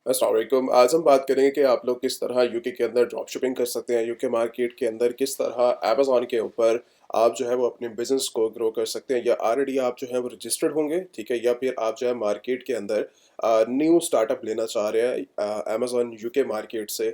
अस्सलाम वालेकुम। आज हम बात करेंगे कि आप लोग किस तरह यूके के अंदर ड्रॉप शिपिंग कर सकते हैं। यूके मार्केट के अंदर किस तरह अमेज़न के ऊपर आप जो है वो अपने बिज़नेस को ग्रो कर सकते हैं, या ऑलरेडी आप जो है वो रजिस्टर्ड होंगे, ठीक है? या फिर आप जो है मार्केट के अंदर न्यू स्टार्टअप लेना चाह रहे हैं अमेज़न यूके मार्केट से।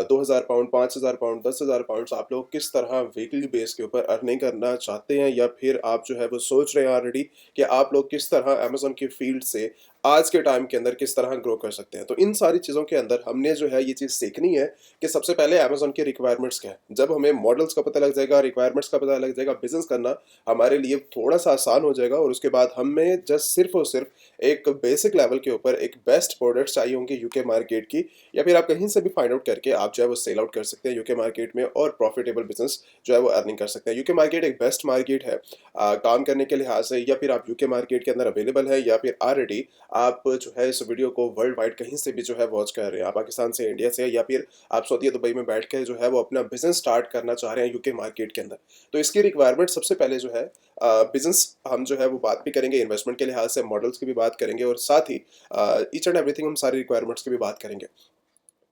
2000 पाउंड, 5000 पाउंड, 10,000 पाउंड्स आप लोग किस तरह वीकली बेस के ऊपर अर्निंग करना चाहते हैं, या फिर आप जो है वो सोच रहे हैं ऑलरेडी कि आप लोग किस तरह अमेज़न की फील्ड से आज के टाइम के अंदर किस तरह ग्रो कर सकते हैं। तो इन सारी चीज़ों के अंदर हमने जो है ये चीज़ सीखनी है कि सबसे पहले अमेज़न की रिक्वायरमेंट्स क्या है। जब हमें मॉडल्स का पता लग जाएगा, रिक्वायरमेंट्स का पता लग जाएगा, बिज़नेस करना हमारे लिए थोड़ा-सा आसान हो जाएगा, और उसके बाद हमें जस्ट सिर्फ़ और सिर्फ़ एक बेसिक लेवल के ऊपर एक बेस्ट प्रोडक्ट्स चाहिए होंगे यूके मार्केट की, या फिर आप कहीं से भी फाइंड आउट करके आप जो है वो सेल आउट कर सकते हैं यूके मार्केट में, और प्रॉफिटेबल बिज़नेस जो है वो अर्निंग कर सकते हैं। यूके मार्केट एक बेस्ट मार्केट है काम करने के लिहाज से, या फिर आप यूके मार्केट के अंदर अवेलेबल है, या फिर ऑलरेडी आप जो है इस वीडियो को वर्ल्ड वाइड कहीं से भी जो है वॉच कर रहे हैं। आप पाकिस्तान से, इंडिया से, या फिर आप सऊदी दुबई में बैठ के जो है वो अपना बिज़नेस स्टार्ट करना चाह रहे हैं यूके मार्केट के अंदर। तो इसकी रिक्वायरमेंट सबसे पहले जो है बिज़नेस हम जो है वो बात भी करेंगे, इन्वेस्टमेंट के लिहाज से मॉडल्स की भी बात करेंगे, और साथ ही ईच एंड एवरीथिंग हम सारी रिक्वायरमेंट्स की भी बात करेंगे।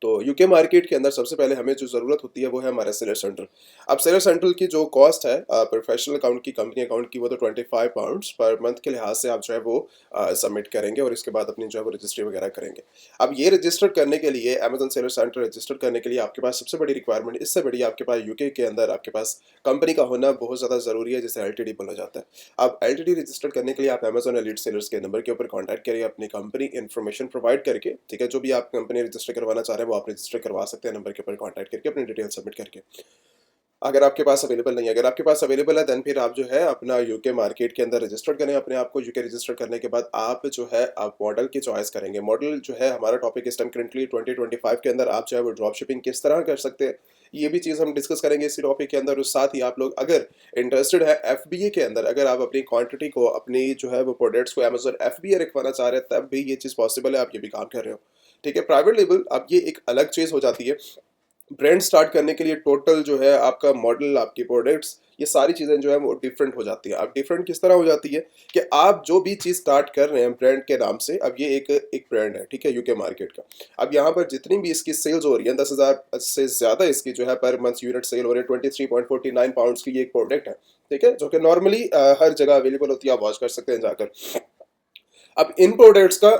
तो यूके मार्केट के अंदर सबसे पहले हमें जो ज़रूरत होती है वो है हमारा सेलर सेंट्रल। अब सेलर सेंट्रल की जो कॉस्ट है प्रोफेशनल अकाउंट की, कंपनी अकाउंट की, वो तो 25 पाउंड्स पर मंथ के लिहाज से आप जो है वो सबमिट करेंगे, और इसके बाद अपनी जो है वो रजिस्ट्री वगैरह करेंगे। अब ये रजिस्टर करने के लिए, अमेजन सेलर सेंटर रजिस्टर करने के लिए आपके पास सबसे बड़ी रिक्वायरमेंट, इससे बड़ी आपके पास यूके के अंदर आपके पास कंपनी का होना बहुत ज़्यादा ज़रूरी है, जिसे एलटीडी बोला जाता है। अब एलटीडी रजिस्टर करने के लिए आप अमेजन एलीट सेलर्स के नंबर के ऊपर कॉन्टैक्ट करिए, अपनी कंपनी इन्फॉर्मेशन प्रोवाइड करके, ठीक है? जो भी आप कंपनी रजिस्टर करवाना चाह रहे हैं वो आप रजिस्टर करवा सकते हैं नंबर के ऊपर कॉन्टैक्ट करके, अपनी डिटेल सबमिट करके। अगर आपके पास अवेलेबल नहीं है, अगर आपके पास अवेलेबल है, देन फिर आप जो है अपना यूके मार्केट के अंदर रजिस्टर करें अपने आप को। यूके रजिस्टर करने के बाद आप जो है आप मॉडल की चॉइस करेंगे। मॉडल जो है हमारा टॉपिक इस टाइम करंटली 2025 के अंदर आप जो है वो ड्रॉप शिपिंग किस तरह कर सकते हैं, ये भी चीज़ हम डिस्कस करेंगे इसी टॉपिक के अंदर। और साथ ही आप लोग अगर इंटरेस्टेड है एफबीए के अंदर, अगर आप अपनी क्वांटिटी को, अपनी जो है वो प्रोडक्ट्स को अमेजन एफबीए रखवाना चाह रहे हैं, तब भी ये चीज़ पॉसिबल है, आप ये भी काम कर रहे हो, ठीक है? प्राइवेट लेबल, अब ये एक अलग चीज़ हो जाती है। ब्रांड स्टार्ट करने के लिए टोटल जो है आपका मॉडल, आपकी प्रोडक्ट्स, ये सारी चीज़ें जो है वो डिफरेंट हो जाती है। अब डिफरेंट किस तरह हो जाती है कि आप जो भी चीज़ स्टार्ट कर रहे हैं ब्रांड के नाम से, अब ये एक ब्रांड है, ठीक है, यूके मार्केट का। अब यहाँ पर जितनी भी इसकी सेल्स हो रही है, 10,000 से ज़्यादा इसकी जो है पर मंथ यूनिट सेल हो रही है, 23.49 पाउंड्स की ये एक प्रोडक्ट है, ठीक है, जो कि नॉर्मली हर जगह अवेलेबल होती है, आप वॉच कर सकते हैं जाकर। अब इन प्रोडक्ट्स का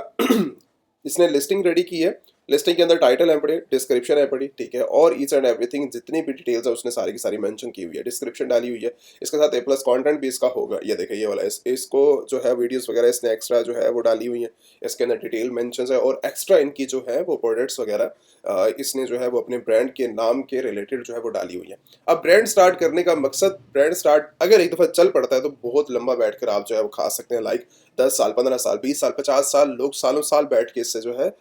इसने लिस्टिंग रेडी की है। लिस्टिंग के अंदर टाइटल है पड़ी, डिस्क्रिप्शन है पड़ी, ठीक है, और ईच एंड एवरीथिंग जितनी भी डिटेल्स है उसने सारी की सारी मेंशन की हुई है, डिस्क्रिप्शन डाली हुई है। इसके साथ ए प्लस कॉन्टेंट भी इसका होगा। ये देखिए ये वाला इसको जो है वीडियोस वगैरह इसने एक्स्ट्रा जो है वो डाली हुई है। इसके अंदर डिटेल मेंशंस है, और एक्स्ट्रा इनकी जो है वो प्रोडक्ट्स वगैरह इसने जो है वो अपने ब्रांड के नाम के रिलेटेड जो है वो डाली हुई है। अब ब्रांड स्टार्ट करने का मकसद, ब्रांड स्टार्ट अगर एक दफ़ा चल पड़ता है तो बहुत लंबा बैठ कर आप जो है वो खा सकते हैं। लाइक 10 साल, 15 साल, 20 साल, 50 साल, लोग सालों साल बैठ के इससे जो है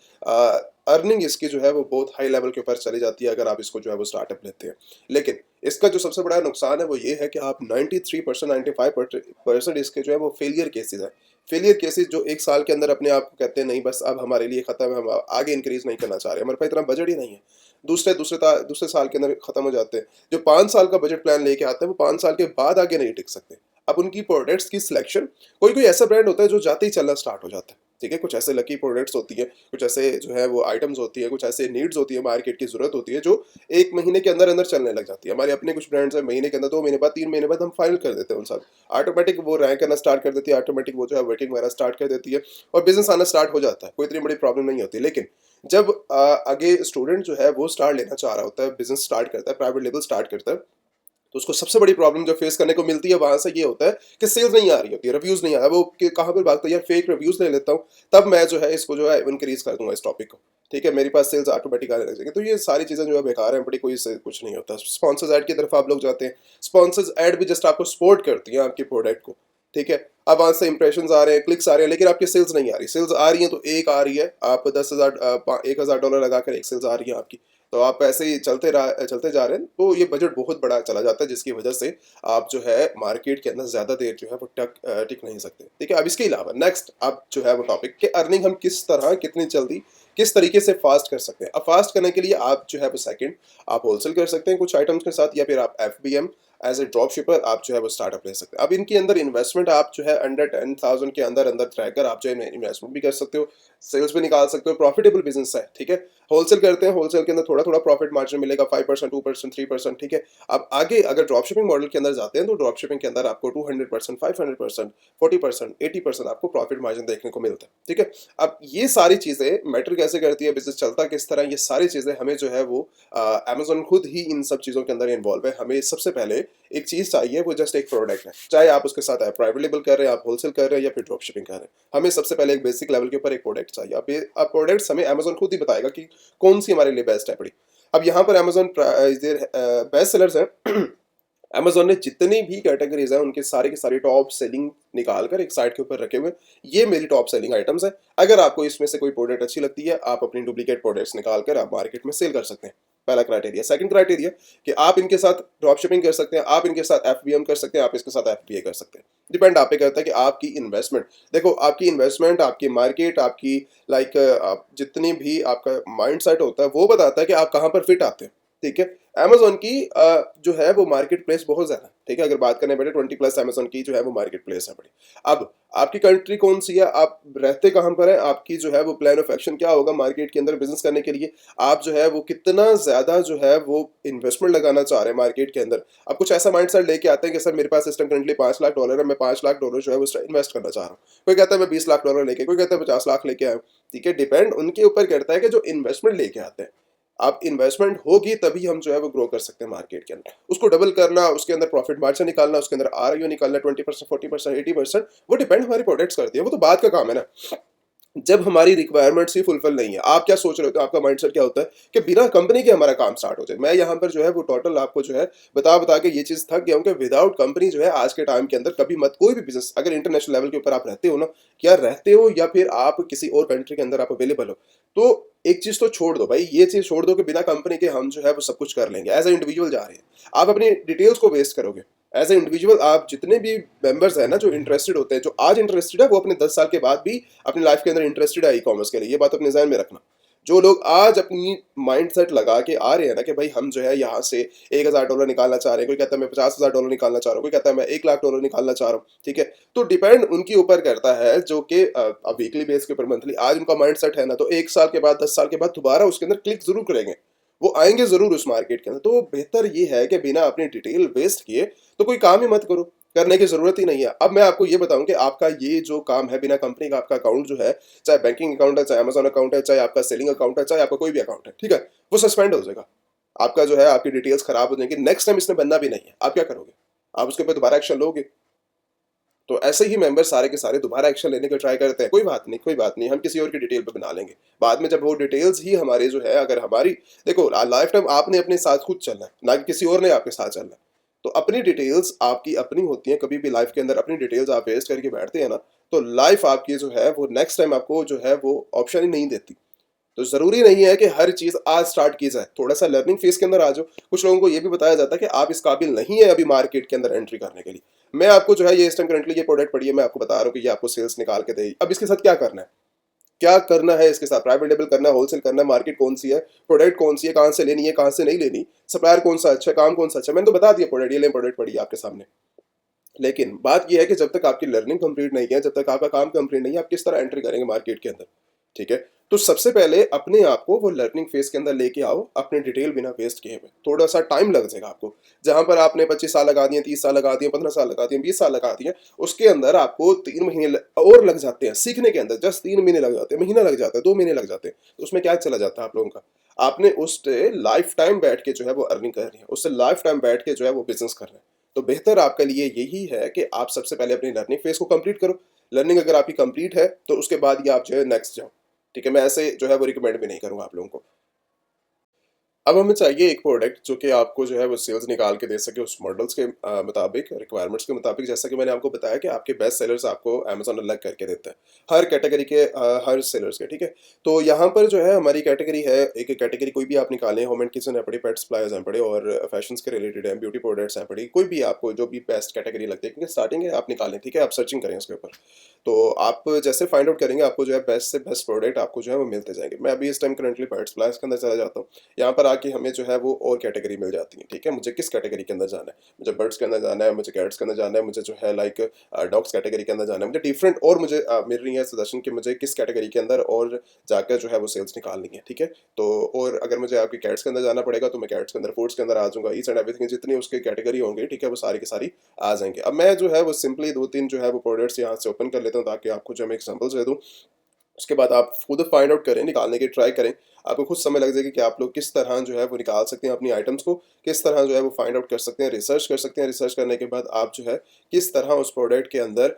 अर्निंग इसकी जो है वो बहुत हाई लेवल के ऊपर चली जाती है, अगर आप इसको जो है वो स्टार्टअप लेते हैं। लेकिन इसका जो सबसे बड़ा नुकसान है वो ये है कि आप 93%, 95% इसके जो है वो फेलियर केसेस हैं। फेलियर केसेस जो 1 साल के अंदर अपने आप को कहते हैं नहीं बस अब हमारे लिए खत्म है, हम आगे इंक्रीज नहीं करना चाह रहे, हमारे पास इतना बजट ही नहीं है, दूसरे साल के अंदर खत्म हो जाते हैं। जो 5 साल का बजट प्लान लेके आते हैं वो 5 साल के बाद आगे नहीं टिक सकते। अब उनकी प्रोडक्ट्स की सिलेक्शन, कोई कोई ऐसा ब्रांड होता है जो जाते ही चलना स्टार्ट हो जाता है, ठीक है? कुछ ऐसे लकी प्रोडक्ट्स होती है, कुछ ऐसे जो है वो आइटम्स होती है, कुछ ऐसे नीड्स होती है, मार्केट की ज़रूरत होती है, जो 1 महीने के अंदर अंदर चलने लग जाती है। हमारे अपने कुछ ब्रांड्स हैं, महीने के अंदर, 2 महीने बाद, 3 महीने बाद हम फाइनल कर देते हैं उन साथ। ऑटोमेटिक वो रैंक करना स्टार्ट कर देती है, ऑटोमेटिक वो जो है वर्किंग वगैरह स्टार्ट कर देती है, और बिजनेस आना स्टार्ट हो जाता है। कोई इतनी बड़ी प्रॉब्लम नहीं होती। लेकिन जब आगे स्टूडेंट जो है वो स्टार्ट लेना चाह रहा होता है, बिजनेस स्टार्ट करता है, प्राइवेट लेवल स्टार्ट करता है, तो उसको सबसे बड़ी प्रॉब्लम जो फेस करने को मिलती है वहां से ये होता है कि सेल्स नहीं आ रही होती है, रिव्यूज नहीं आ रहा। वो कहाँ पर भागता है यार, फेक रिव्यूज ले लेता हूँ, तब मैं जो है इसको जो है इंक्रीज कर दूंगा इस टॉपिक को, ठीक है, मेरे पास सेल्स ऑटोमेटिक आने लग जाएंगे। तो ये सारी चीजें जो है बेकार है, बड़ी कोई इससे कुछ नहीं होता। स्पॉन्सर्स ऐड की तरफ आप लोग जाते हैं, स्पॉन्सर्स ऐड भी जस्ट आपको सपोर्ट करती है आपके प्रोडक्ट को, ठीक है। अब वहां से इंप्रेशन आ रहे हैं, क्लिक्स आ रहे हैं, लेकिन आपकी सेल्स नहीं आ रही। सेल्स आ रही है तो एक आ रही है, आप 10,000 $1,000 लगाकर एक सेल्स आ रही है आपकी, तो आप ऐसे ही चलते जा रहे हैं, तो ये बजट बहुत बड़ा चला जाता है, जिसकी वजह से आप जो है मार्केट के अंदर ज़्यादा देर जो है वो टिक नहीं सकते, ठीक है। अब इसके अलावा नेक्स्ट अब जो है वो टॉपिक कि अर्निंग हम किस तरह, कितनी जल्दी, किस तरीके से फास्ट कर सकते हैं। अब फास्ट करने के लिए आप जो है वो सेकंड, आप होलसेल कर सकते हैं कुछ आइटम्स के साथ, या फिर आप FBM as a drop shipper आप जो है वो स्टार्टअप ले सकते हैं। अब इनके अंदर इन्वेस्टमेंट आप जो है अंडर 10,000 के अंदर अंदर रहकर आप जो है इन्वेस्टमेंट भी कर सकते हो, सेल्स भी निकाल सकते हो, प्रॉफिटेबल बिजनेस है, ठीक है। होलसेल करते हैं, होलसेल के अंदर थोड़ा थोड़ा प्रॉफिट मार्जिन मिलेगा, 5%, 2%, 3%, ठीक है। अब आगे अगर ड्रॉप शिपिंग मॉडल के अंदर जाते हैं तो ड्रॉप शिपिंग के अंदर आपको 200%, 500%, 40%, 80% आपको प्रॉफिट मार्जिन देखने को मिलता है, ठीक है। अब ये सारी चीज़ें मैटर कैसे करती है, बिजनेस चलता किस तरह, ये सारी चीज़ें हमें जो है वो अमेजोन खुद ही इन सब चीज़ों के अंदर इन्वॉल्व है। हमें सबसे पहले एक चीज़ चाहिए, वो जस्ट एक प्रोडक्ट है, चाहे आप उसके साथ प्राइवेट लेबल कर रहे हैं, आप होलसेल कर रहे हैं या फिर ड्रॉप शिपिंग कर रहे हैं। हमें सबसे पहले एक बेसिक लेवल के ऊपर एक प्रोडक्ट चाहिए। अब प्रोडक्ट्स हमें अमेजोन खुद ही बताएगा कि कौन सी हमारे लिए बेस्ट है पड़ी। अब यहाँ पर अमेजोन बेस्ट सेलर्स हैं। अमेजोन ने जितनी भी कैटेगरीज है उनके सारे के सारे टॉप सेलिंग निकाल कर एक साइट के ऊपर रखे हुए, ये मेरी टॉप सेलिंग आइटम्स है। अगर आपको इसमें से कोई प्रोडक्ट अच्छी लगती है, आप अपनी डुप्लीकेट प्रोडक्ट्स निकाल कर आप मार्केट में सेल कर सकते हैं। पहला क्राइटेरिया। सेकंड क्राइटेरिया कि आप इनके साथ ड्रॉप शिपिंग कर सकते हैं, आप इनके साथ एफबीएम कर सकते हैं, आप इसके साथ एफबीए कर सकते हैं। डिपेंड आप पे करता है कि आपकी इन्वेस्टमेंट, देखो आपकी इन्वेस्टमेंट, आपकी मार्केट, आपकी लाइक आप जितनी भी आपका माइंड सेट होता है वो बताता है कि आप कहाँ पर फिट आते हैं, ठीक है। अमेजोन की जो है वो मार्केट प्लेस बहुत ज़्यादा है, ठीक है। अगर बात करें बेटे 20+ अमेजोन की जो है वो मार्केट प्लेस है बड़ी। अब आपकी कंट्री कौन सी है, आप रहते कहाँ पर है, आपकी जो है वो प्लान ऑफ एक्शन क्या होगा मार्केट के अंदर बिजनेस करने के लिए, आप जो है वो कितना ज़्यादा जो है वो इन्वेस्टमेंट लगाना चाह रहे हैं मार्केट के अंदर। आप कुछ ऐसा माइंड सेट लेके आते हैं कि सर मेरे पास इस टाइम करंटली $5 लाख है, मैं $5 लाख जो है वो इन्वेस्ट करना चाह रहा हूँ। कोई कहता है मैं $20 लाख लेके, कोई कहता है 50 लाख लेके आया, ठीक है। डिपेंड उनके ऊपर करता है कि जो इन्वेस्टमेंट लेके आते हैं। आप इन्वेस्टमेंट होगी तभी हम जो है वो ग्रो कर सकते हैं मार्केट के अंदर। उसको डबल करना, उसके अंदर प्रॉफिट मार्जिन निकालना, उसके अंदर आरओ निकालना 20%, 40%, 80%, वो डिपेंड हमारी प्रोडक्ट्स करती है, वो तो बात का काम है ना। जब हमारी रिक्वायरमेंट्स ही फुलफिल नहीं है, आप क्या सोच रहे होते हो, आपका माइंडसेट क्या होता है कि बिना कंपनी के हमारा काम स्टार्ट हो जाए। मैं यहाँ पर जो है वो टोटल आपको जो है बता बता के ये चीज़ थक गया हूँ कि विदाउट कंपनी जो है आज के टाइम के अंदर कभी मत, कोई भी बिजनेस अगर इंटरनेशनल लेवल के ऊपर आप रहते हो ना, क्या रहते हो या फिर आप किसी और कंट्री के अंदर आप अवेलेबल हो, तो एक चीज़ तो छोड़ दो भाई, ये चीज़ छोड़ दो कि बिना कंपनी के हम जो है वो सब कुछ कर लेंगे। एज ए इंडिविजुअल जा रहे हैं, आप अपनी डिटेल्स को वेस्ट करोगे। एज ए इंडिविजुअल आप जितने भी मेंबर्स हैं ना जो इंटरेस्टेड होते हैं, जो आज इंटरेस्टेड है वो अपने 10 साल के बाद भी अपनी लाइफ के अंदर इंटरेस्टेड है ई कॉमर्स के लिए, ये बात अपने ध्यान में रखना। जो लोग आज अपनी माइंड सेट लगा के आ रहे हैं ना कि भाई हम जो है यहाँ से $1,000 निकालना चाह रहे हैं, कोई कहता है मैं $50,000 निकालना चाह रहा हूँ, कोई कहता है मैं $1 लाख निकालना चाह रहा हूँ, ठीक है। तो डिपेंड उनके ऊपर करता है, जो कि वीकली बेस के ऊपर, मंथली आज उनका माइंड सेट है ना, तो 1 साल के बाद 10 साल के बाद दोबारा उसके अंदर क्लिक जरूर करेंगे, वो आएंगे जरूर उस मार्केट के अंदर। तो बेहतर ये है कि बिना अपनी डिटेल वेस्ट किए तो कोई काम ही मत करो, करने की जरूरत ही नहीं है। अब मैं आपको ये बताऊं कि आपका ये जो काम है बिना कंपनी का, आपका अकाउंट जो है, चाहे बैंकिंग अकाउंट है, चाहे अमेजोन अकाउंट है, चाहे आपका सेलिंग अकाउंट है, चाहे आपका कोई भी अकाउंट है, ठीक है, वो सस्पेंड हो जाएगा। आपका जो है आपकी डिटेल्स खराब हो जाएंगी, नेक्स्ट टाइम इसमें बनना भी नहीं है। आप क्या करोगे, आप उसके ऊपर दोबारा एक्शन लोगे? तो ऐसे ही मेंबर सारे के सारे दोबारा एक्शन लेने का ट्राई करते हैं, कोई बात नहीं, कोई बात नहीं, हम किसी और की डिटेल पे बना लेंगे बाद में, जब वो डिटेल्स ही हमारे जो है, अगर हमारी, देखो लाइफ टाइम आपने अपने साथ खुद चलना है, ना कि किसी और ने आपके साथ चलना है। तो अपनी डिटेल्स आपकी अपनी होती हैं, कभी भी लाइफ के अंदर अपनी डिटेल्स आप वेस्ट करके बैठते हैं ना, तो लाइफ आपकी जो है वो नेक्स्ट टाइम आपको जो है वो ऑप्शन ही नहीं देती। तो ज़रूरी नहीं है कि हर चीज़ आज स्टार्ट की जाए, थोड़ा-सा लर्निंग फेज़ के अंदर आ जाओ। कुछ लोगों को ये भी बताया जाता है कि आप इस काबिल नहीं है अभी मार्केट के अंदर एंट्री करने के लिए। मैं आपको जो है ये इस टाइम करंटली ये प्रोडक्ट पड़ी है, मैं आपको बता रहा हूँ कि ये आपको सेल्स निकाल के देगी। अब इसके साथ क्या करना है? क्या करना है इसके साथ? प्राइवेट लेबल करना है, होलसेल करना है, मार्केट कौन-सी है, प्रोडक्ट कौन-सी है, कहाँ से लेनी है, कहाँ से नहीं लेनी, सप्लायर कौन-सा अच्छा है, काम कौन-सा अच्छा है। मैंने तो बता दिया प्रोडक्ट, ये लें प्रोडक्ट पड़ी है आपके सामने। लेकिन बात ये है कि जब तक आपकी लर्निंग कंप्लीट नहीं है, जब तक आपका काम कंप्लीट नहीं है, आप किस तरह एंट्री करेंगे मार्केट के अंदर, ठीक है। तो सबसे पहले अपने आप को वो लर्निंग फेज के अंदर लेके आओ, अपने डिटेल बिना वेस्ट किए हुए। थोड़ा सा टाइम लग जाएगा आपको, जहां पर आपने 25 साल लगा दिए, 30 साल लगा दिए, 15 साल लगा दिए, 20 साल लगा दिए, उसके अंदर आपको 3 महीने और लग जाते हैं सीखने के अंदर। जस्ट 3 महीने लग जाते हैं, महीना लग जाता है, 2 महीने लग जाते हैं, तो उसमें क्या चला जाता है आप लोगों का? आपने उस लाइफ टाइम बैठ के जो है वो अर्निंग करनी है, उससे लाइफ टाइम बैठ के जो है वो बिजनेस करना है। तो बेहतर आपके लिए यही है कि आप सबसे पहले अपनी लर्निंग फेज को कंप्लीट करो। लर्निंग अगर आपकी कंप्लीट है तो उसके बाद ये आप जो है नेक्स्ट जाओ, ठीक है। मैं ऐसे जो है वो रिकमेंड भी नहीं करूंगा आप लोगों को। अब हमें चाहिए एक प्रोडक्ट जो कि आपको जो है वो सेल्स निकाल के दे सके उस मॉडल्स के मुताबिक, रिक्वायरमेंट्स के मुताबिक। जैसा कि मैंने आपको बताया कि आपके बेस्ट सेलर्स आपको अमेजोन अलग करके देता है हर कैटेगरी के, हर सेलर्स के, ठीक है। तो यहाँ पर जो है हमारी कैटेगरी है, एक कैटेगरी कोई भी आप निकालें, होम एंड किचन है पड़ी, पेट सप्लायर्स हैं पड़े, और फैशन के रिलेटेड है, ब्यूटी प्रोडक्ट्स हैं पड़ी, कोई भी आपको जो भी बेस्ट कैटेगरी लगती है, क्योंकि स्टार्टिंग है, आप निकालें, ठीक है, आप सर्चिंग करें उसके ऊपर। तो आप जैसे फाइंड आउट करेंगे आपको जो है बेस्ट से बेस्ट प्रोडक्ट आपको जो है वो मिलते जाएंगे। मैं अभी इस टाइम करंटली पेट सप्लायर्स के अंदर चला जाता हूँ। यहाँ पर जाके हमें जो है वो और कैटेगरी मिल जाती है। ठीक है, मुझे किस कैटेगरी के अंदर जाना है, मुझे बर्ड्स के अंदर जाना है, मुझे कैट्स के अंदर जाना है, मुझे जो है लाइक डॉग्स कैटेगरी के अंदर जाना है, मुझे डिफरेंट और मुझे मिल रही है सजेशन कि मुझे किस कैटेगरी के अंदर और जाकर जो है वो सेल्स निकालनी है। ठीक है, तो और अगर मुझे आपकी कैट्स के अंदर जाना पड़ेगा तो मैं कैट्स के अंदर, फूड्स के अंदर आ जाऊंगा, ईच एंड एवरीथिंग जितनी उसकी कैटेगरी होंगी, ठीक है, वो सारी की सारी आ जाएंगे। अब मैं जो है वो सिंपली 2-3 जो है वो प्रोडक्ट्स यहाँ से ओपन कर लेता हूँ ताकि आपको जो मैं एग्जांपल्स दे दूँ। उसके बाद आप खुद फाइंड आउट करें, निकालने की ट्राई करें, आपको खुद समझ लग जाएगी कि आप लोग किस तरह जो है वो निकाल सकते हैं अपनी आइटम्स को, किस तरह जो है वो फाइंड आउट कर सकते हैं, रिसर्च कर सकते हैं। रिसर्च करने के बाद आप जो है किस तरह उस प्रोडक्ट के अंदर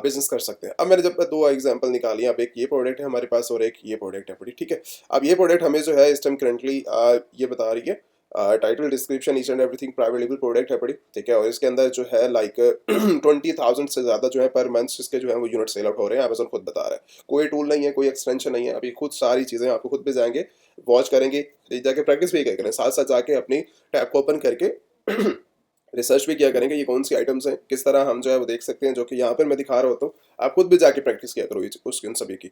बिजनेस कर सकते हैं। अब मैंने जब 2 एग्जांपल निकाली, अब एक ये प्रोडक्ट है हमारे पास और एक ये प्रोडक्ट है पड़ी। ठीक है, अब ये प्रोडक्ट हमें जो है इस टाइम करंटली ये बता रही है title, description, each and everything private label product है पड़ी। ठीक है, और इसके अंदर जो है लाइक 20,000 से ज़्यादा जो है पर मंथ इसके जो है वो यूनिट सेल आउट हो रहे हैं। अमेजोन खुद बता रहा है, कोई टूल नहीं है, कोई एक्सटेंशन नहीं है, अभी खुद सारी चीज़ें आपको खुद भी जाएंगे, वॉच करेंगे, जाके प्रैक्टिस भी करें, साथ साथ जाके अपनी टैब को ओपन करके रिसर्च भी किया करेंगे ये कौन सी आइटम्स हैं, किस तरह हम जो है वो देख सकते हैं, जो कि यहाँ पर मैं दिखा रहा होता हूँ। आप खुद भी जाके प्रैक्टिस किया करो उसकी, उन सभी की।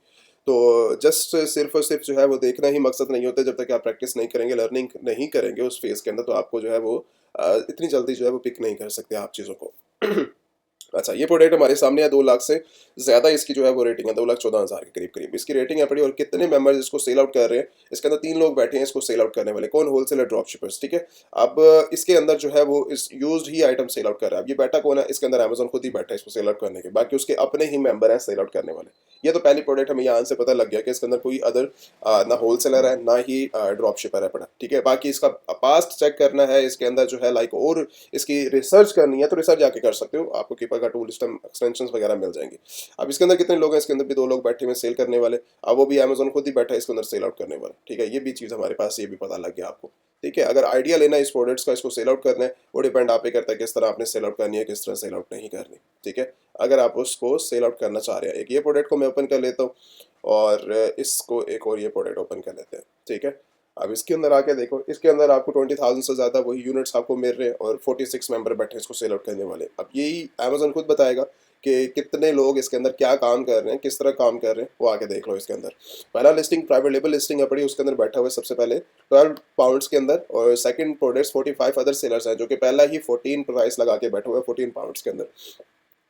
तो जस्ट सिर्फ और सिर्फ जो है वो देखना ही मकसद नहीं होता, जब तक आप प्रैक्टिस नहीं करेंगे, लर्निंग नहीं करेंगे उस फेज के अंदर, तो आपको जो है वो इतनी जल्दी जो है वो पिक नहीं कर सकते आप चीज़ों को। अच्छा, ये प्रोडक्ट हमारे सामने है, 2 लाख से ज़्यादा इसकी जो है वो रेटिंग है, 2,14,000 के करीब करीब इसकी रेटिंग है पड़ी। और कितने मेंबर्स इसको सेल आउट कर रहे हैं, इसके अंदर 3 लोग बैठे हैं इसको सेल आउट करने वाले। कौन? Wholesaler drop shippers. ठीक है, अब इसके अंदर जो है वो इस यूज्ड ही आइटम सेल आउट कर रहा है। अब ये बैठा कौन है इसके अंदर? अमेजोन खुद ही बैठा है इसको सेल आउट करने के, बाकी उसके अपने ही मेंबर हैं सेल आउट करने वाले। ये तो पहली प्रोडक्ट हमें यहाँ से पता लग गया कि इसके अंदर कोई अदर ना होलसेलर है ना ही ड्रॉप शिपर है पड़ा। ठीक है, बाकी इसका पास्ट चेक करना है, इसके अंदर जो है लाइक और इसकी रिसर्च करनी है तो रिसर्च जाके कर सकते हो, आपको कीपर का टूल सिस्टम एक्सटेंशंस वगैरह मिल जाएंगे। अब इसके अंदर कितने लोग हैं? इसके अंदर भी 2 लोग बैठे हुए सेल करने वाले। अब वो भी अमेजोन खुद ही बैठा है इसके अंदर सेल आउट करने वाला। ठीक है, ये भी चीज़ हमारे पास, ये भी पता लग गया आपको। ठीक है, अगर आइडिया लेना है इस प्रोडक्ट्स का, इसको सेल आउट करना है, वो डिपेंड आप पे करता है किस तरह आपने सेल आउट करनी है, किस तरह सेल आउट नहीं करनी। ठीक है, अगर आप उसको सेल आउट करना चाह रहे हैं, एक ये प्रोडक्ट को मैं ओपन कर लेता हूँ और इसको एक और ये प्रोडक्ट ओपन कर लेते हैं। ठीक है, अब इसके अंदर आके देखो, इसके अंदर आपको 20,000 से ज़्यादा वही यूनिट्स आपको मिल रहे हैं और 46 मेंबर बैठे हैं इसको सेल आउट करने वाले। अब यही अमेजोन खुद बताएगा कि कितने लोग इसके अंदर क्या काम कर रहे हैं, किस तरह काम कर रहे हैं, वो आके देख लो। इसके अंदर पहला लिस्टिंग प्राइवेट लेबल लिस्टिंग है पड़ी, उसके अंदर बैठा हुआ है सबसे पहले 12 पाउंड्स के अंदर, और सेकंड प्रोडक्ट्स 45 अदर सेलर्स हैं जो कि पहला ही 14 प्राइस लगा के बैठा हुआ है 14 पाउंड्स के अंदर।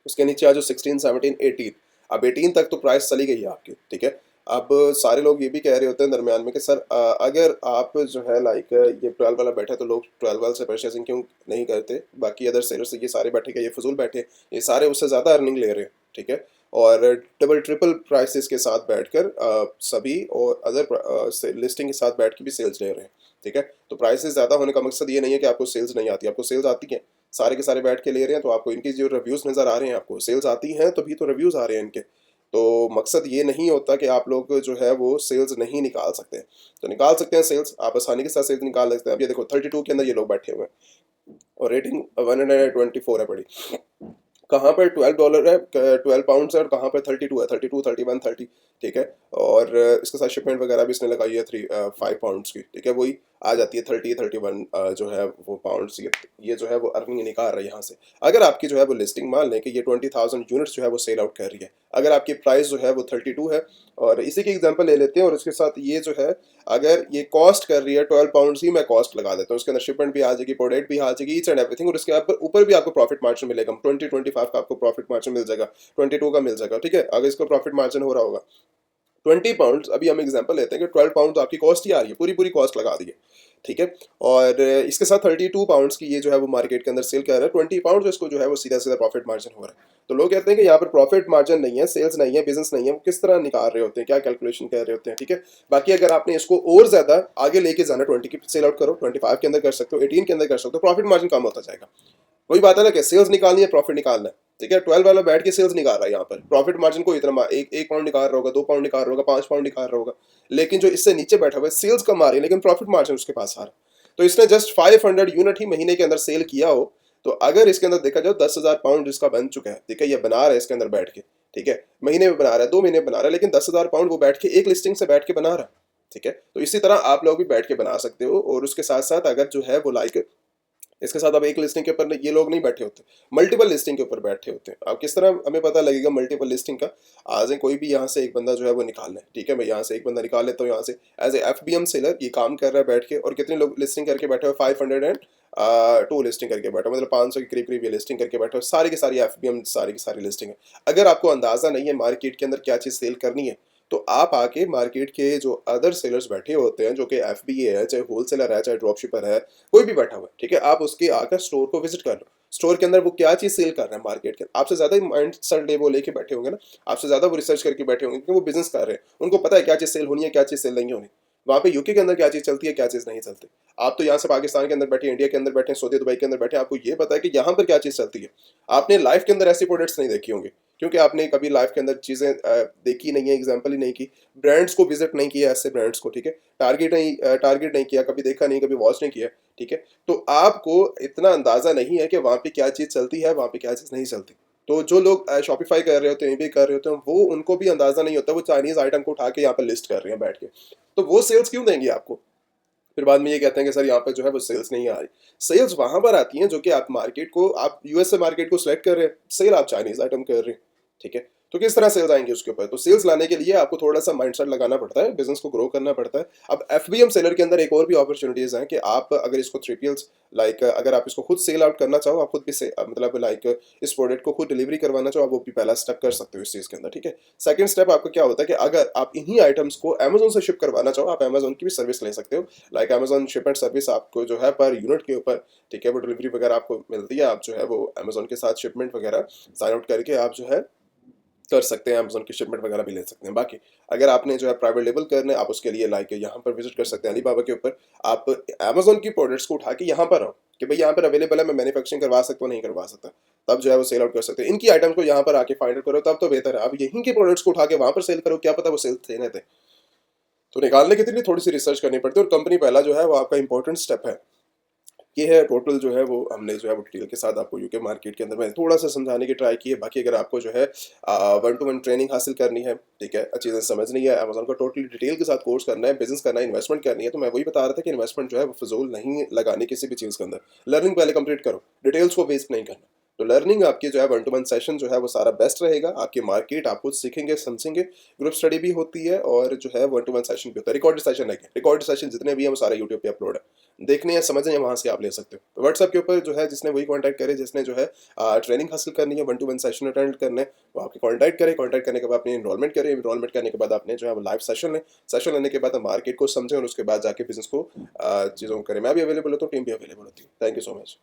उसके नीचे आ जाओ 16, 17, 18। अब 18 तक तो प्राइस चली गई है आपकी। ठीक है, अब सारे लोग ये भी कह रहे होते हैं दरमियान में कि सर अगर आप जो है लाइक ये 12 वाला बैठा है तो लोग 12 वाले से परचेसिंग क्यों नहीं करते, बाकी अदर सेलर से ये सारे बैठे के ये फजूल बैठे, ये सारे उससे ज़्यादा अर्निंग ले रहे हैं। ठीक है, और डबल ट्रिपल प्राइसेस के साथ बैठकर सभी और अदर लिस्टिंग के साथ बैठ के भी सेल्स ले रहे हैं। ठीक है, तो प्राइसेस ज़्यादा होने का मकसद ये नहीं है कि आपको सेल्स नहीं आती, आपको सेल्स आती है, सारे के सारे बैठ के ले रहे हैं, तो आपको इनकी जो रिव्यूज़ नज़र आ रहे हैं, आपको सेल्स आती हैं तभी तो रिव्यूज़ आ रहे हैं इनके। तो मकसद ये नहीं होता कि आप लोग जो है वो सेल्स नहीं निकाल सकते, तो निकाल सकते हैं सेल्स, आप आसानी के साथ सेल्स निकाल सकते हैं। अब ये देखो 32 के अंदर ये लोग बैठे हुए हैं और रेटिंग 124 है बड़ी। कहाँ पर $12 है, 12 पाउंड्स है, और कहाँ पर 32 है, 32, 31, 30। ठीक है, और इसके साथ शिपमेंट वगैरह भी इसने लगाई है 5 पाउंड्स की। ठीक है, वही आ जाती है 30, 31 जो है वो पाउंड्स, ये जो है वो अर्निंग निकाल रहा है यहाँ से। अगर आपकी जो है वो लिस्टिंग मान लें कि ये 20,000 यूनिट्स जो है वो सेल आउट कर रही है, अगर आपकी प्राइस जो है वो 32 है, और इसी की एग्जांपल ले लेते हैं, और इसके साथ ये जो है अगर ये कॉस्ट कर रही है 12 पाउंड्स ही, मैं कॉस्ट लगा देता हूँ, उसके अंदर शिपमेंट भी आ जाएगी, प्रोडक्ट भी आ जाएगी, ईच एंड एवरीथिंग, और इसके ऊपर भी आपको प्रॉफिट मार्जिन मिलेगा, 20-25 का आपको प्रॉफिट मार्जिन मिल जाएगा, 22 का मिल जाएगा। ठीक है, अगर इसको प्रॉफिट मार्जिन हो रहा होगा 20 पाउंड्स, अभी हम एग्जांपल लेते हैं कि 12 पाउंड आपकी कॉस्ट ही आ रही है, पूरी पूरी कॉस्ट लगा दी है। ठीक है, और इसके साथ 32 पाउंड्स की ये जो है वो मार्केट के अंदर सेल कर रहा है, 20 पाउंड्स इसको जो है वो सीधा सीधा प्रॉफिट मार्जिन हो रहा है। तो लोग कहते हैं कि यहाँ पर प्रॉफिट मार्जिन नहीं है, सेल्स नहीं है, बिजनेस नहीं है, वो किस तरह निकाल रहे होते हैं, क्या कैलकुलेशन कर रहे होते हैं। ठीक है, बाकी अगर आपने इसको और ज्यादा आगे लेके जाना, 20 की सेल आउट करो, 25 के अंदर कर सकते हो, 18 के अंदर कर सकते हो, प्रॉफिट मार्जिन कम होता जाएगा। वही बात है ना कि सेल्स निकालनी है, प्रॉफिट निकालना है। ठीक है, 12 वाला बैठ के सेल्स निकाल रहा है, यहाँ पर प्रॉफिट मार्जिन को इतना एक पाउंड निकाल रहा होगा, 2 पाउंड निकाल रहा होगा, 5 पाउंड निकाल रहा होगा, लेकिन जो इससे नीचे बैठा हुआ है सेल्स कम आ रही है लेकिन प्रॉफिट मार्जिन उसके पास आ रहा है। तो इसने जस्ट 500 यूनिट ही महीने के अंदर सेल किया हो, तो अगर इसके अंदर देखा जाए 10,000 पाउंड इसका बन चुका है। ठीक है, ये बना रहा है इसके अंदर बैठ के। ठीक है, महीने में बना रहा है, 2 महीने में बना रहा है, लेकिन 10,000 पाउंड वो बैठ के एक लिस्टिंग से बैठ के बना रहा है। ठीक है, तो इसी तरह आप लोग भी बैठ के बना सकते हो, और उसके साथ साथ अगर जो है वो लाइक इसके साथ अब एक लिस्टिंग के ऊपर ये लोग नहीं बैठे होते, मल्टीपल लिस्टिंग के ऊपर बैठे होते हैं। अब किस तरह हमें पता लगेगा मल्टीपल लिस्टिंग का? आज कोई भी यहाँ से एक बंदा जो है वो निकालना है, ठीक है, मैं यहाँ से एक बंदा निकाल लेता हूँ यहाँ से, एज ए FBM सेलर ये काम कर रहा है बैठ के, और कितने लोग लिस्टिंग करके बैठे हुए, 502 लिस्टिंग करके बैठे हो, मतलब 500 के करीब करीब ये लिस्टिंग करके बैठे हो, सारी की सारी FBM सारी की सारी लिस्टिंग है। अगर आपको अंदाजा नहीं है मार्केट के अंदर क्या चीज़ सेल करनी है, तो आप आके मार्केट के जो अदर सेलर्स बैठे होते हैं, जो कि FBA है, चाहे होलसेलर है, चाहे ड्रॉपशिपर है, कोई भी बैठा हुआ है, ठीक है, आप उसके आकर स्टोर को विजिट कर लो। स्टोर के अंदर वो क्या चीज़ सेल कर रहे हैं मार्केट के, आपसे ज़्यादा ही माइंड सेट वो लेके बैठे होंगे ना, आपसे ज़्यादा वो रिसर्च करके बैठे होंगे, क्योंकि वो बिजनेस कर रहे हैं, उनको पता है क्या चीज़ सेल होनी है, क्या चीज़ सेल नहीं होनी। वहाँ पे यूके के अंदर क्या चीज़ चलती है, क्या चीज़ नहीं चलती। आप तो यहाँ से पाकिस्तान के अंदर बैठे, इंडिया के अंदर बैठे, सऊदी दुबई के अंदर बैठे, आपको ये पता है कि यहाँ पर क्या चीज़ चलती है। आपने लाइफ के अंदर ऐसी प्रोडक्ट्स नहीं देखी होंगी, क्योंकि आपने कभी लाइफ के अंदर चीज़ें देखी नहीं है, एग्जाम्पल ही नहीं की, ब्रांड्स को विजिट नहीं किया, ऐसे ब्रांड्स को, ठीक है, टारगेट नहीं किया, कभी देखा नहीं, कभी वॉच नहीं किया, ठीक है, तो आपको इतना अंदाजा नहीं है कि वहाँ पे क्या चीज़ चलती है, वहाँ पे क्या चीज़ नहीं चलती। तो जो लोग शॉपिफाई कर रहे होते हैं, ये भी कर रहे होते हैं, वो उनको भी अंदाजा नहीं होता, वो चाइनीज आइटम को उठा के यहाँ पर लिस्ट कर रहे हैं बैठ के, तो वो सेल्स क्यों देंगे आपको? फिर बाद में ये कहते हैं कि सर यहाँ पे जो है वो सेल्स नहीं आ रही। सेल्स वहां पर आती हैं जो कि आप मार्केट को, आप यूएसए मार्केट को सिलेक्ट कर रहे हैं, सेल आप चाइनीज आइटम कर रहे हैं, ठीक है, तो किस तरह सेल्स आएंगे उसके ऊपर? तो सेल्स लाने के लिए आपको थोड़ा सा माइंडसेट लगाना पड़ता है, बिजनेस को ग्रो करना पड़ता है। अब FBM सेलर के अंदर एक और भी अपॉर्चुनिटीज हैं कि आप अगर इसको 3PLs, लाइक अगर आप इसको खुद सेल आउट करना चाहो, आप खुद भी मतलब लाइक इस प्रोडक्ट को खुद डिलीवरी करवाना चाहो, आप वो भी पहला स्टेप कर सकते हो इस चीज़ के अंदर, ठीक है। सेकंड स्टेप आपका क्या होता है कि अगर आप इन्हीं आइटम्स को अमेजोन से शिप करवाना चाहो, आप अमेजोन की भी सर्विस ले सकते हो। लाइक अमेजोन शिपमेंट सर्विस आपको जो है पर यूनिट के ऊपर, ठीक है, वो डिलीवरी वगैरह आपको मिलती है, आप जो है वो अमेजोन के साथ शिपमेंट वगैरह साइन आउट करके आप जो है कर सकते हैं, अमेजोन की शिपमेंट वगैरह भी ले सकते हैं। बाकी अगर आपने जो है प्राइवेट लेबल करना है, आप उसके लिए लाइक यहाँ पर विजिट कर सकते हैं अलीबाबा के ऊपर, आप अमेजोन की प्रोडक्ट्स को उठा के यहाँ पर आओ कि भाई यहाँ पर अवेलेबल है, मैं मैन्युफैक्चरिंग करवा सकता हूँ, नहीं करवा सकता, तब जो है वो सेल आउट कर सकते हैं। इनकी आइटम्स को यहाँ पर आके फाइंड आउट करो, तब तो बेहतर है। आप यहीं के प्रोडक्ट्स को उठा के वहाँ पर सेल करो, क्या पता वो सेल देने थे। तो निकालने के लिए थोड़ी सी रिसर्च करनी पड़ती है, और कंपनी पहला जो है वो आपका इंपॉर्टेंट स्टेप है। ये है टोटल जो है वो हमने जो है वो डिटेल के साथ आपको यूके मार्केट के अंदर में थोड़ा सा समझाने की ट्राई की है। बाकी अगर आपको जो है 1-to-1 ट्रेनिंग हासिल करनी है, ठीक है, चीज़ें समझनी है, अमेजोन का टोटली डिटेल के साथ कोर्स करना है, बिजनेस करना है, इन्वेस्टमेंट करनी है, तो मैं वही बता रहा था कि इन्वेस्टमेंट जो है वो फिजूल नहीं लगानी किसी भी चीज़ के अंदर। लर्निंग पहले कंप्लीट करो, डिटेल्स को वेस्ट नहीं करना। तो लर्निंग आपकी जो है 1-to-1 सेशन जो है वो सारा बेस्ट रहेगा। आपकी मार्केट आप खुद सीखेंगे, समझेंगे, ग्रुप स्टडी भी होती है, और जो है 1-to-1 सेशन भी होता है। रिकॉर्डेड सेशन है, रिकॉर्डेड सेशन जितने भी हैं वो सारे यूट्यूब पे अपलोड है, देखने या समझने हैं वहाँ से आप ले सकते हो। तो व्हाट्सएप के ऊपर जो है जिसने वही कांटेक्ट करे, जिसने जो है ट्रेनिंग हासिल करनी है, 1-to-1 सेशन अटेंड करना है, वो आपके कांटेक्ट करें। कांटेक्ट करने के बाद अपनी इनरोलमेंट करें, इनरोलमेंट करने के बाद आपने जो है वो लाइव सेशन लें। सेशन लेने के बाद आप मार्केट को समझें, और उसके बाद जाके बिजनेस को चीज़ों को करें। मैं भी अवेलेबल होता हूँ, टीम भी अवेलेबल होती है। Thank you so much.